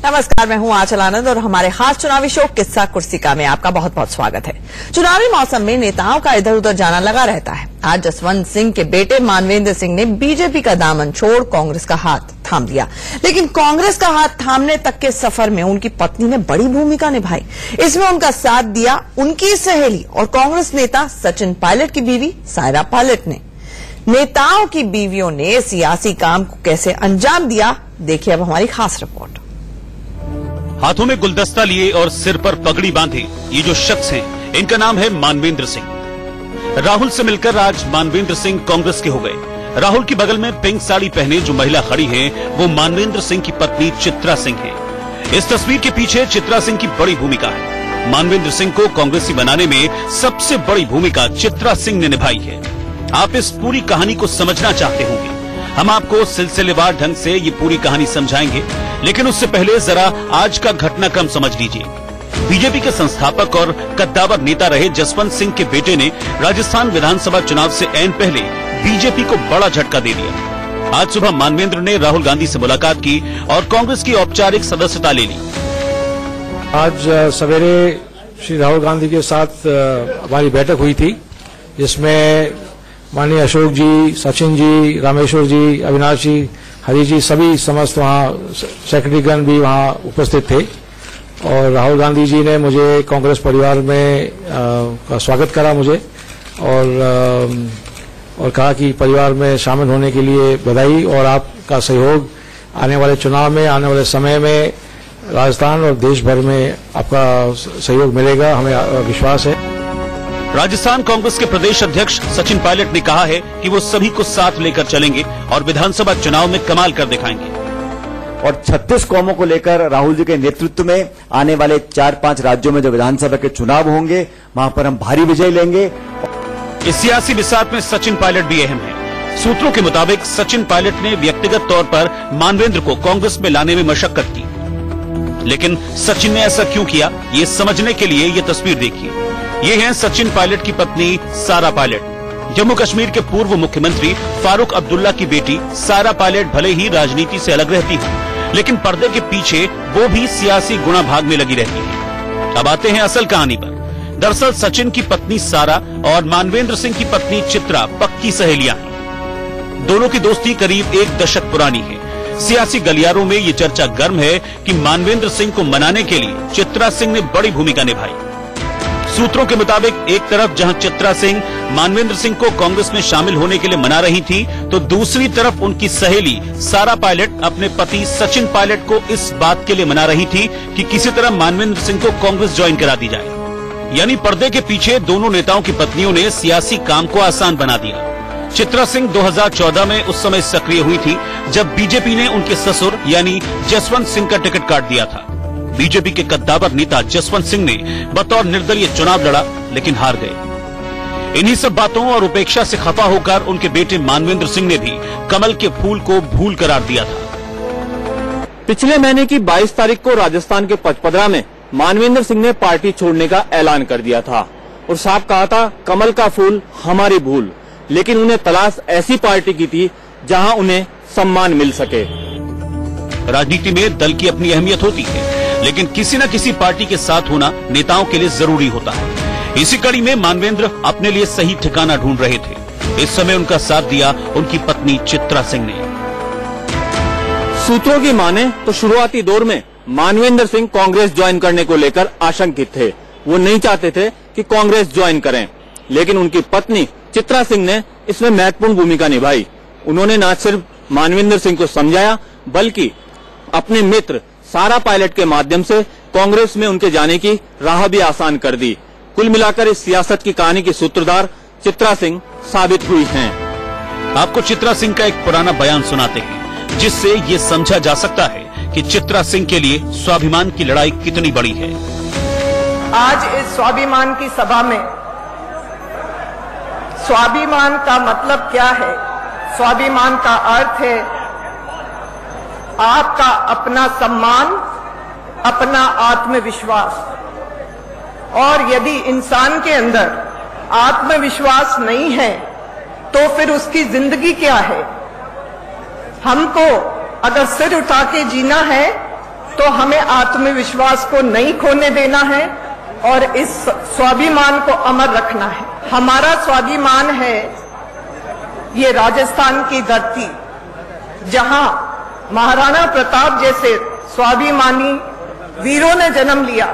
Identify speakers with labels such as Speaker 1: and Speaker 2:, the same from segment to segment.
Speaker 1: नमस्कार, मैं हूं आंचल आनंद और हमारे खास चुनावी शो किस्सा कुर्सिका में आपका बहुत बहुत स्वागत है। चुनावी मौसम में नेताओं का इधर उधर जाना लगा रहता है। आज जसवंत सिंह के बेटे मानवेंद्र सिंह ने बीजेपी का दामन छोड़ कांग्रेस का हाथ थाम लिया, लेकिन कांग्रेस का हाथ थामने तक के सफर में उनकी पत्नी ने बड़ी भूमिका निभाई। इसमें उनका साथ दिया उनकी सहेली और कांग्रेस नेता सचिन पायलट की बीवी सायरा पायलट ने। नेताओं की बीवियों ने सियासी काम को कैसे अंजाम दिया, देखिए अब हमारी खास रिपोर्ट।
Speaker 2: हाथों में गुलदस्ता लिए और सिर पर पगड़ी बांधे ये जो शख्स हैं, इनका नाम है मानवेंद्र सिंह। राहुल से मिलकर आज मानवेंद्र सिंह कांग्रेस के हो गए। राहुल की बगल में पिंक साड़ी पहने जो महिला खड़ी है वो मानवेंद्र सिंह की पत्नी चित्रा सिंह है। इस तस्वीर के पीछे चित्रा सिंह की बड़ी भूमिका है। मानवेंद्र सिंह को कांग्रेसी बनाने में सबसे बड़ी भूमिका चित्रा सिंह ने निभाई है। आप इस पूरी कहानी को समझना चाहते होंगे, हम आपको सिलसिलेवार ढंग से ये पूरी कहानी समझाएंगे, लेकिन उससे पहले जरा आज का घटनाक्रम समझ लीजिए। बीजेपी के संस्थापक और कद्दावर नेता रहे जसवंत सिंह के बेटे ने राजस्थान विधानसभा चुनाव से ऐन पहले बीजेपी को बड़ा झटका दे दिया। आज सुबह मानवेंद्र ने राहुल गांधी से मुलाकात की और कांग्रेस की औपचारिक सदस्यता ले ली।
Speaker 3: आज सवेरे श्री राहुल गांधी के साथ हमारी बैठक हुई थी, जिसमें माननीय अशोक जी, सचिन जी, रामेश्वर जी, अविनाश जी, हरी जी, सभी समस्त वहाँ सेक्रेटरीगण भी वहाँ उपस्थित थे। और राहुल गांधी जी ने मुझे कांग्रेस परिवार में का स्वागत करा मुझे और कहा कि परिवार में शामिल होने के लिए बधाई और आपका सहयोग आने वाले चुनाव में, आने वाले समय में राजस्थान और देश भर में आपका सहयोग मिलेगा, हमें विश्वास है।
Speaker 2: राजस्थान कांग्रेस के प्रदेश अध्यक्ष सचिन पायलट ने कहा है कि वो सभी को साथ लेकर चलेंगे और विधानसभा चुनाव में कमाल कर दिखाएंगे।
Speaker 4: और 36 कौमों को लेकर राहुल जी के नेतृत्व में आने वाले 4-5 राज्यों में जो विधानसभा के चुनाव होंगे वहां पर हम भारी विजय लेंगे।
Speaker 2: इस सियासी बिसात में सचिन पायलट भी अहम है। सूत्रों के मुताबिक सचिन पायलट ने व्यक्तिगत तौर पर मानवेंद्र को कांग्रेस में लाने में मशक्कत की, लेकिन सचिन ने ऐसा क्यों किया, ये समझने के लिए ये तस्वीर देखिए। ये हैं सचिन पायलट की पत्नी सारा पायलट। जम्मू कश्मीर के पूर्व मुख्यमंत्री फारूक अब्दुल्ला की बेटी सारा पायलट भले ही राजनीति से अलग रहती है, लेकिन पर्दे के पीछे वो भी सियासी गुणा भाग में लगी रहती है। अब आते हैं असल कहानी पर। दरअसल सचिन की पत्नी सारा और मानवेंद्र सिंह की पत्नी चित्रा पक्की सहेलियां हैं। दोनों की दोस्ती करीब 1 दशक पुरानी है। सियासी गलियारों में ये चर्चा गर्म है कि मानवेंद्र सिंह को मनाने के लिए चित्रा सिंह ने बड़ी भूमिका निभाई। सूत्रों के मुताबिक एक तरफ जहां चित्रा सिंह मानवेंद्र सिंह को कांग्रेस में शामिल होने के लिए मना रही थी, तो दूसरी तरफ उनकी सहेली सारा पायलट अपने पति सचिन पायलट को इस बात के लिए मना रही थी कि किसी तरह मानवेंद्र सिंह को कांग्रेस ज्वाइन करा दी जाए। यानी पर्दे के पीछे दोनों नेताओं की पत्नियों ने सियासी काम को आसान बना दिया। चित्रा सिंह 2014 में उस समय सक्रिय हुई थी जब बीजेपी ने उनके ससुर यानी जसवंत सिंह का टिकट काट दिया था। बीजेपी के कद्दावर नेता जसवंत सिंह ने बतौर निर्दलीय चुनाव लड़ा, लेकिन हार गए। इन्हीं सब बातों और उपेक्षा से खफा होकर उनके बेटे मानवेंद्र सिंह ने भी कमल के फूल को भूल करार दिया था।
Speaker 5: पिछले महीने की 22 तारीख को राजस्थान के पचपदरा में मानवेंद्र सिंह ने पार्टी छोड़ने का ऐलान कर दिया था और साफ कहा था, कमल का फूल हमारी भूल। लेकिन उन्हें तलाश ऐसी पार्टी की थी जहां उन्हें सम्मान मिल सके।
Speaker 2: राजनीति में दल की अपनी अहमियत होती है, लेकिन किसी न किसी पार्टी के साथ होना नेताओं के लिए जरूरी होता है। इसी कड़ी में मानवेंद्र अपने लिए सही ठिकाना ढूंढ रहे थे। इस समय उनका साथ दिया उनकी पत्नी चित्रा सिंह ने।
Speaker 5: सूत्रों की माने तो शुरुआती दौर में मानवेंद्र सिंह कांग्रेस ज्वाइन करने को लेकर आशंकित थे। वो नहीं चाहते थे कि कांग्रेस ज्वाइन करें, लेकिन उनकी पत्नी चित्रा सिंह ने इसमें महत्वपूर्ण भूमिका निभाई। उन्होंने न सिर्फ मानवेंद्र सिंह को समझाया, बल्कि अपने मित्र सारा पायलट के माध्यम से कांग्रेस में उनके जाने की राह भी आसान कर दी। कुल मिलाकर इस सियासत की कहानी की सूत्रधार चित्रा सिंह साबित हुई हैं।
Speaker 2: आपको चित्रा सिंह का एक पुराना बयान सुनाते हैं, जिससे ये समझा जा सकता है कि चित्रा सिंह के लिए स्वाभिमान की लड़ाई कितनी बड़ी है।
Speaker 6: आज इस स्वाभिमान की सभा में स्वाभिमान का मतलब क्या है? स्वाभिमान का अर्थ है आपका अपना सम्मान, अपना आत्मविश्वास। और यदि इंसान के अंदर आत्मविश्वास नहीं है तो फिर उसकी जिंदगी क्या है? हमको अगर सिर उठा के जीना है तो हमें आत्मविश्वास को नहीं खोने देना है और इस स्वाभिमान को अमर रखना है। हमारा स्वाभिमान है ये राजस्थान की धरती, जहां महाराणा प्रताप जैसे स्वाभिमानी वीरों ने जन्म लिया,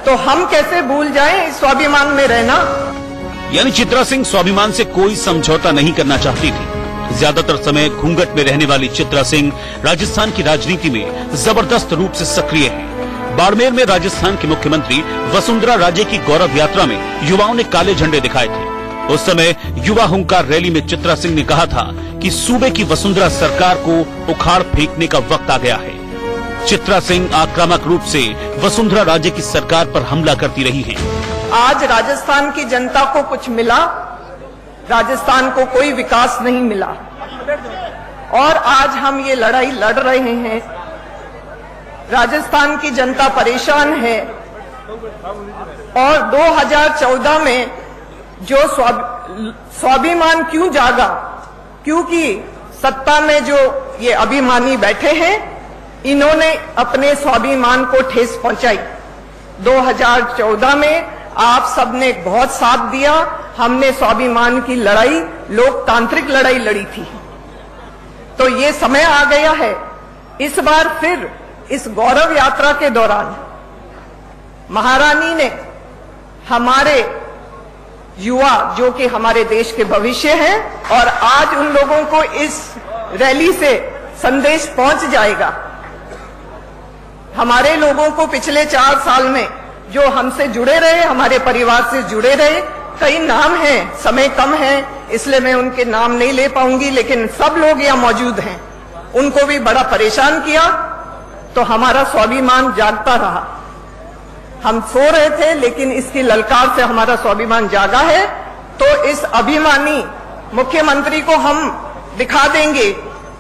Speaker 6: तो हम कैसे भूल जाएं इस स्वाभिमान में रहना।
Speaker 2: यानी चित्रा सिंह स्वाभिमान से कोई समझौता नहीं करना चाहती थी। ज्यादातर समय घूंघट में रहने वाली चित्रा सिंह राजस्थान की राजनीति में जबरदस्त रूप से सक्रिय है। बाड़मेर में राजस्थान की मुख्यमंत्री वसुंधरा राजे की गौरव यात्रा में युवाओं ने काले झंडे दिखाए थे। उस समय युवा हुंकार रैली में चित्रा सिंह ने कहा था कि सूबे की वसुंधरा सरकार को उखाड़ फेंकने का वक्त आ गया है। चित्रा सिंह आक्रामक रूप से वसुंधरा राजे की सरकार पर हमला करती रही हैं।
Speaker 6: आज राजस्थान की जनता को कुछ मिला, राजस्थान को कोई विकास नहीं मिला और आज हम ये लड़ाई लड़ रहे हैं। राजस्थान की जनता परेशान है और 2014 में जो स्वाभिमान क्यों जागा, क्योंकि सत्ता में जो ये अभिमानी बैठे हैं, इन्होंने अपने स्वाभिमान को ठेस पहुंचाई। 2014 में आप सबने बहुत साथ दिया, हमने स्वाभिमान की लड़ाई, लोकतांत्रिक लड़ाई लड़ी थी। तो ये समय आ गया है, इस बार फिर इस गौरव यात्रा के दौरान महारानी ने हमारे युवा, जो कि हमारे देश के भविष्य हैं, और आज उन लोगों को इस रैली से संदेश पहुंच जाएगा। हमारे लोगों को पिछले 4 साल में जो हमसे जुड़े रहे, हमारे परिवार से जुड़े रहे, कई नाम हैं, समय कम है इसलिए मैं उनके नाम नहीं ले पाऊंगी, लेकिन सब लोग यहाँ मौजूद हैं, उनको भी बड़ा परेशान किया, तो हमारा स्वाभिमान जागता रहा। हम सो रहे थे, लेकिन इसकी ललकार से हमारा स्वाभिमान जागा है। तो इस अभिमानी मुख्यमंत्री को हम दिखा देंगे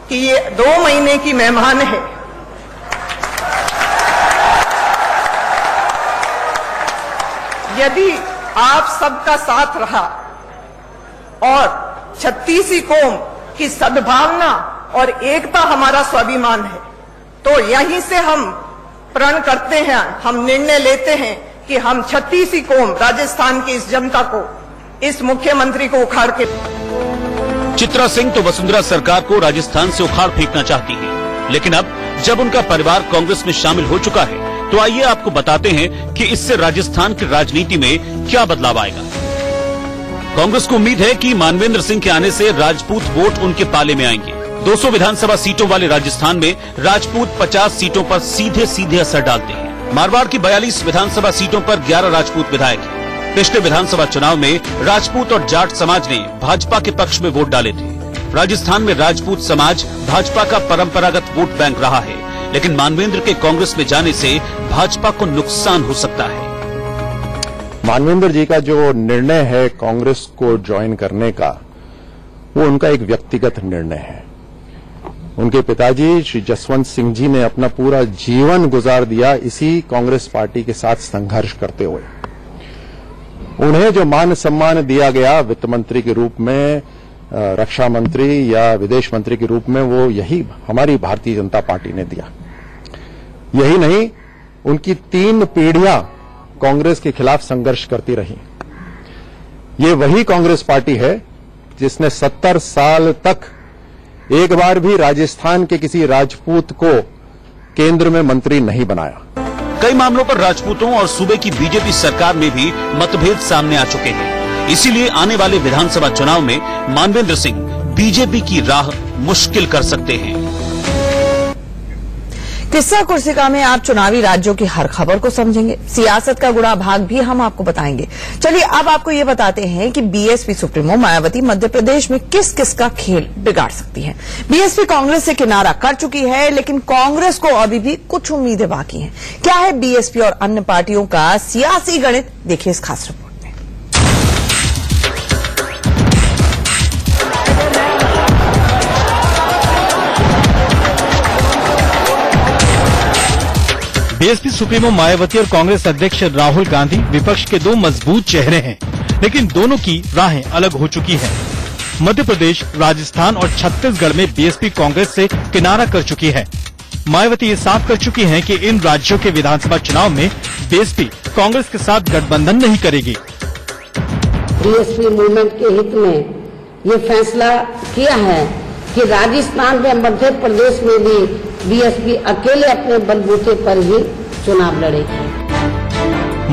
Speaker 6: कि ये 2 महीने की मेहमान है। यदि आप सबका साथ रहा और 36 कौम की सद्भावना और एकता हमारा स्वाभिमान है, तो यहीं से हम प्रण करते हैं, हम निर्णय लेते हैं कि हम 36 कौम राजस्थान की इस जनता को, इस मुख्यमंत्री को उखाड़ के।
Speaker 2: चित्रा सिंह तो वसुंधरा सरकार को राजस्थान से उखाड़ फेंकना चाहती है, लेकिन अब जब उनका परिवार कांग्रेस में शामिल हो चुका है, तो आइए आपको बताते हैं कि इससे राजस्थान की राजनीति में क्या बदलाव आएगा। कांग्रेस को उम्मीद है कि मानवेंद्र सिंह के आने से राजपूत वोट उनके पाले में आएंगे। 200 विधानसभा सीटों वाले राजस्थान में राजपूत 50 सीटों पर सीधे सीधे असर डालते हैं। मारवाड़ की 42 विधानसभा सीटों पर 11 राजपूत विधायक हैं। पिछले विधानसभा चुनाव में राजपूत और जाट समाज ने भाजपा के पक्ष में वोट डाले थे। राजस्थान में राजपूत समाज भाजपा का परंपरागत वोट बैंक रहा है, लेकिन मानवेंद्र के कांग्रेस में जाने से भाजपा को नुकसान हो सकता है।
Speaker 7: मानवेंद्र जी का जो निर्णय है कांग्रेस को ज्वाइन करने का, वो उनका एक व्यक्तिगत निर्णय है। उनके पिताजी श्री जसवंत सिंह जी ने अपना पूरा जीवन गुजार दिया इसी कांग्रेस पार्टी के साथ संघर्ष करते हुए। उन्हें जो मान सम्मान दिया गया वित्त मंत्री के रूप में, रक्षा मंत्री या विदेश मंत्री के रूप में, वो यही हमारी भारतीय जनता पार्टी ने दिया। यही नहीं, उनकी 3 पीढ़ियां कांग्रेस के खिलाफ संघर्ष करती रही। ये वही कांग्रेस पार्टी है जिसने 70 साल तक एक बार भी राजस्थान के किसी राजपूत को केंद्र में मंत्री नहीं बनाया।
Speaker 2: कई मामलों पर राजपूतों और सूबे की बीजेपी सरकार में भी मतभेद सामने आ चुके हैं। इसीलिए आने वाले विधानसभा चुनाव में मानवेंद्र सिंह बीजेपी की राह मुश्किल कर सकते हैं।
Speaker 1: किस्सा कुर्सिका में आप चुनावी राज्यों की हर खबर को समझेंगे, सियासत का गुड़ा भाग भी हम आपको बताएंगे। चलिए अब आपको ये बताते हैं कि बीएसपी सुप्रीमो मायावती मध्य प्रदेश में किस किस का खेल बिगाड़ सकती है। बीएसपी कांग्रेस से किनारा कर चुकी है, लेकिन कांग्रेस को अभी भी कुछ उम्मीदें बाकी हैं। क्या है बीएसपी और अन्य पार्टियों का सियासी गणित, देखिए इस खास रिपोर्ट।
Speaker 8: बीएसपी सुप्रीमो मायावती और कांग्रेस अध्यक्ष राहुल गांधी विपक्ष के 2 मजबूत चेहरे हैं, लेकिन दोनों की राहें अलग हो चुकी हैं। मध्य प्रदेश, राजस्थान और छत्तीसगढ़ में बीएसपी कांग्रेस से किनारा कर चुकी है। मायावती ये साफ कर चुकी हैं कि इन राज्यों के विधानसभा चुनाव में बीएसपी कांग्रेस के साथ गठबंधन नहीं करेगी।
Speaker 9: बीएसपी मूवमेंट के हित में ये फैसला किया है कि राजस्थान व मध्य प्रदेश में भी बीएसपी अकेले अपने बलबूते पर ही चुनाव लड़ेगी।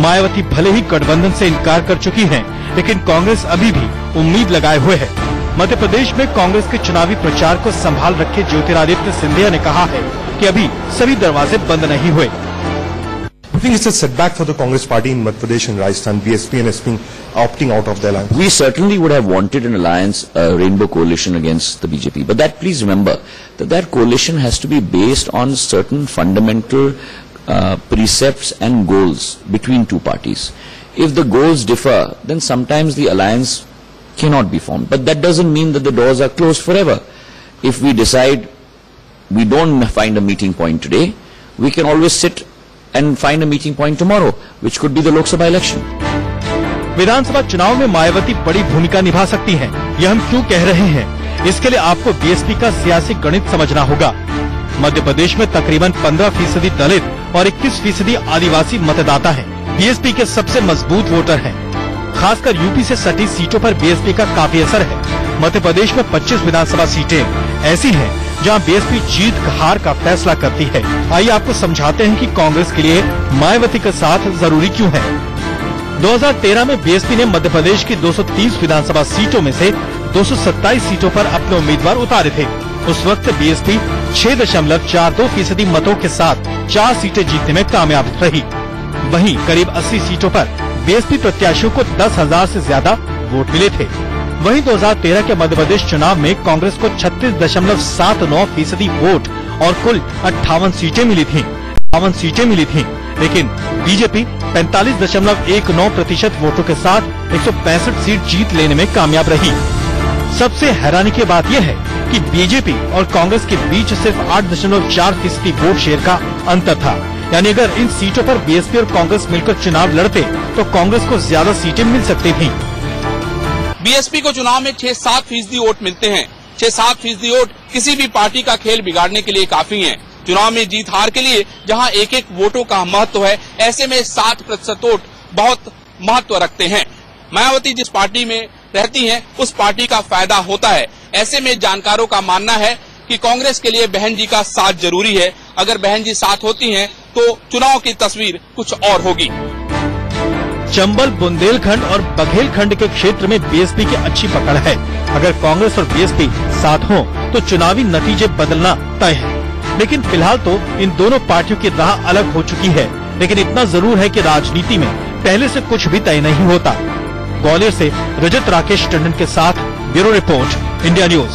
Speaker 8: मायावती भले ही गठबंधन से इनकार कर चुकी हैं, लेकिन कांग्रेस अभी भी उम्मीद लगाए हुए है। मध्य प्रदेश में कांग्रेस के चुनावी प्रचार को संभाल रखे ज्योतिरादित्य सिंधिया ने कहा है कि अभी सभी दरवाजे बंद नहीं हुए।
Speaker 10: I think it's a setback for the Congress party in Madhya Pradesh and Rajasthan, BSP and SP opting out of the alliance.
Speaker 11: We certainly would have wanted an alliance, a rainbow coalition against the BJP. But that, please remember, that coalition has to be based on certain fundamental precepts and goals between two parties. If the goals differ, then sometimes the alliance cannot be formed. But that doesn't mean that the doors are closed forever. If we decide we don't find a meeting point today, we can always sit and find a meeting point tomorrow, which could be the Lok Sabha election.
Speaker 8: विधानसभा चुनाव में मायावती बड़ी भूमिका निभा सकती हैं। यह हम क्यों कह रहे हैं? इसके लिए आपको बीएसपी का सियासी गणित समझना होगा। मध्य प्रदेश में तकरीबन 15% दलित और 21% आदिवासी मतदाता हैं। बीएसपी के सबसे मजबूत वोटर हैं। खासकर यूपी से सटी सीटों पर बीएसपी का काफी असर है। मध्य प्रदेश में 25 विधानसभा सीटें ऐसी हैं जहां बीएसपी जीत हार का फैसला करती है। आइए आपको समझाते हैं कि कांग्रेस के लिए मायावती का साथ जरूरी क्यों है। 2013 में बीएसपी ने मध्य प्रदेश की 230 विधानसभा सीटों में से 227 सीटों पर अपने उम्मीदवार उतारे थे। उस वक्त बीएसपी 6.42% मतों के साथ 4 सीटें जीतने में कामयाब रही। वहीं करीब 80 सीटों पर बीएसपी प्रत्याशियों को 10,000 से ज्यादा वोट मिले थे। वहीं 2013 के मध्य प्रदेश चुनाव में कांग्रेस को 36.79% वोट और कुल 58 सीटें मिली थीं। लेकिन बीजेपी 45.19% वोटों के साथ 165 सीट जीत लेने में कामयाब रही। सबसे हैरानी की बात यह है कि बीजेपी और कांग्रेस के बीच सिर्फ 8.4% वोट शेयर का अंतर था। यानी अगर इन सीटों पर बीएसपी और कांग्रेस मिलकर चुनाव लड़ते तो कांग्रेस को ज्यादा सीटें मिल सकती थीं।
Speaker 12: बीएसपी को चुनाव में 6-7% वोट मिलते हैं। 6-7% वोट किसी भी पार्टी का खेल बिगाड़ने के लिए काफी हैं। चुनाव में जीत हार के लिए जहां एक वोटों का महत्व है, ऐसे में 60% वोट बहुत महत्व रखते हैं। मायावती जिस पार्टी में रहती हैं, उस पार्टी का फायदा होता है। ऐसे में जानकारों का मानना है कि कांग्रेस के लिए बहन जी का साथ जरूरी है। अगर बहन जी साथ होती हैं, तो चुनाव की तस्वीर कुछ और होगी।
Speaker 8: चंबल, बुंदेलखंड और बघेलखंड के क्षेत्र में बीएसपी की अच्छी पकड़ है। अगर कांग्रेस और बीएसपी साथ हों, तो चुनावी नतीजे बदलना तय है। लेकिन फिलहाल तो इन दोनों पार्टियों की राह अलग हो चुकी है। लेकिन इतना जरूर है कि राजनीति में पहले से कुछ भी तय नहीं होता। ग्वालियर से रजत राकेश टंडन के साथ ब्यूरो रिपोर्ट, इंडिया न्यूज।